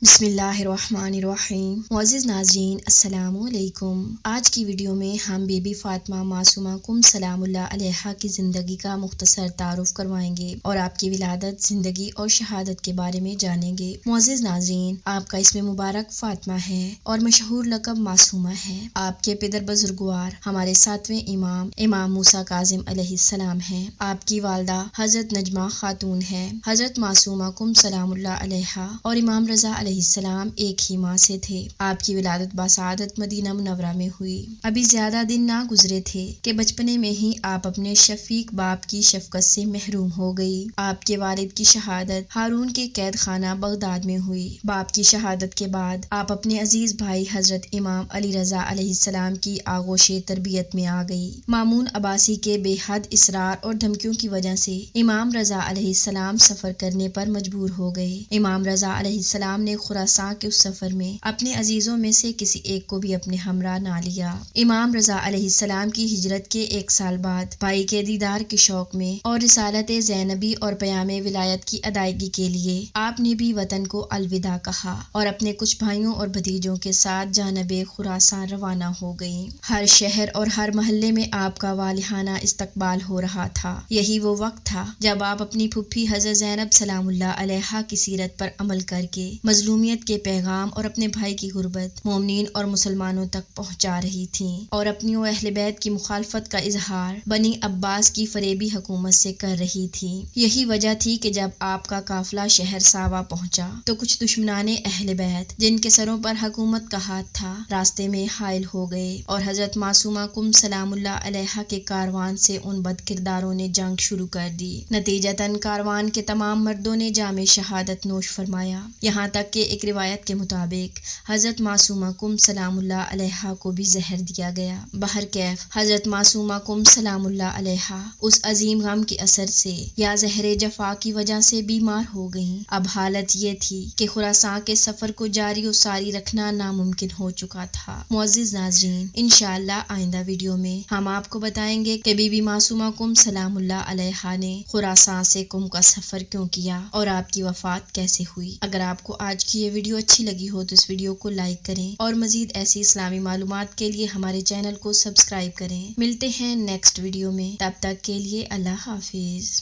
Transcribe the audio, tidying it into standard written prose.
بسم اللہ الرحمن الرحیم۔ معزز ناظرین السلام علیکم۔ آج کی ویڈیو میں ہم بی بی فاطمہ معصومہ کم سلام اللہ علیہا کی زندگی کا مختصر تعارف کروائیں گے اور آپ کی ولادت، زندگی اور شہادت کے بارے میں جانیں گے۔ معزز ناظرین، آپ کا اسم مبارک فاطمہ ہے اور مشہور لقب معصومہ ہے۔ آپ کے پدر بزرگوار ہمارے 7ویں امام موسیٰ کاظم علیہ السلام ہیں۔ آپ کی والدہ حضرت نجمہ خاتون ہے۔ حضرت معصومہ کم سلام اللہ علیہا اور امام رضا علیہ السلام ایک ہی ماں سے تھے۔ آپ کی ولادت بسعادت مدینہ منورہ میں ہوئی۔ ابھی زیادہ دن نہ گزرے تھے کہ بچپنے میں ہی آپ اپنے شفیق باپ کی شفقت سے محروم ہو گئی۔ آپ کے والد کی شہادت ہارون کے قید خانہ بغداد میں ہوئی۔ باپ کی شہادت کے بعد آپ اپنے عزیز بھائی حضرت امام علی رضا علیہ السلام کی آغوش تربیت میں آ گئی۔ مامون عباسی کے بے حد اصرار اور دھمکیوں کی وجہ سے امام رضا علیہ السلام سفر کرنے پر مجبور ہو گئے۔ امام رضا علیہ السلام نے خراساں کے اس سفر میں اپنے عزیزوں میں سے کسی ایک کو بھی اپنے ہمراہ نہ لیا۔ امام رضا علیہ السلام کی ہجرت کے 1 سال بعد بھائی کے دیدار کے شوق میں اور رسالت زینبی اور پیام ولایت کی ادائیگی کے لیے آپ نے بھی وطن کو الوداع کہا اور اپنے کچھ بھائیوں اور بھتیجوں کے ساتھ جانب خراساں روانہ ہو گئیں۔ ہر شہر اور ہر محلے میں آپ کا والہانہ استقبال ہو رہا تھا۔ یہی وہ وقت تھا جب آپ اپنی پھوپھی حضرت زینب سلام اللہ علیہا کی سیرت پر عمل کر کے مظلومیت کے پیغام اور اپنے بھائی کی غربت مومنین اور مسلمانوں تک پہنچا رہی تھیں اور اپنی و اہل بیت کی مخالفت کا اظہار بنی عباس کی فریبی حکومت سے کر رہی تھی۔ یہی وجہ تھی کہ جب آپ کا قافلہ شہر ساوا پہنچا تو کچھ دشمنان اہل بیت جن کے سروں پر حکومت کا ہاتھ تھا راستے میں حائل ہو گئے اور حضرت معصومہ کم سلام اللہ علیہا کے کاروان سے ان بد کرداروں نے جنگ شروع کر دی۔ نتیجتاً کاروان کے تمام مردوں نے جام شہادت نوش فرمایا، یہاں تک کہ ایک روایت کے مطابق حضرت معصومہ کم سلام اللہ علیہا کو بھی زہر دیا گیا۔ بہرکیف حضرت معصومہ کم سلام اللہ علیہا اس عظیم غم کے اثر سے یا زہر جفا کی وجہ سے بیمار ہو گئیں۔ اب حالت یہ تھی کہ خراساں کے سفر کو جاری و ساری رکھنا ناممکن ہو چکا تھا۔ معزز ناظرین، انشاءاللہ آئندہ ویڈیو میں ہم آپ کو بتائیں گے کہ بی بی معصومہ کم سلام اللہ علیہا نے خراساں سے کم کا سفر کیوں کیا اور آپ کی وفات کیسے ہوئی۔ اگر آپ کو آج کی یہ ویڈیو اچھی لگی ہو تو اس ویڈیو کو لائک کریں اور مزید ایسی اسلامی معلومات کے لیے ہمارے چینل کو سبسکرائب کریں۔ ملتے ہیں نیکسٹ ویڈیو میں، تب تک کے لیے اللہ حافظ۔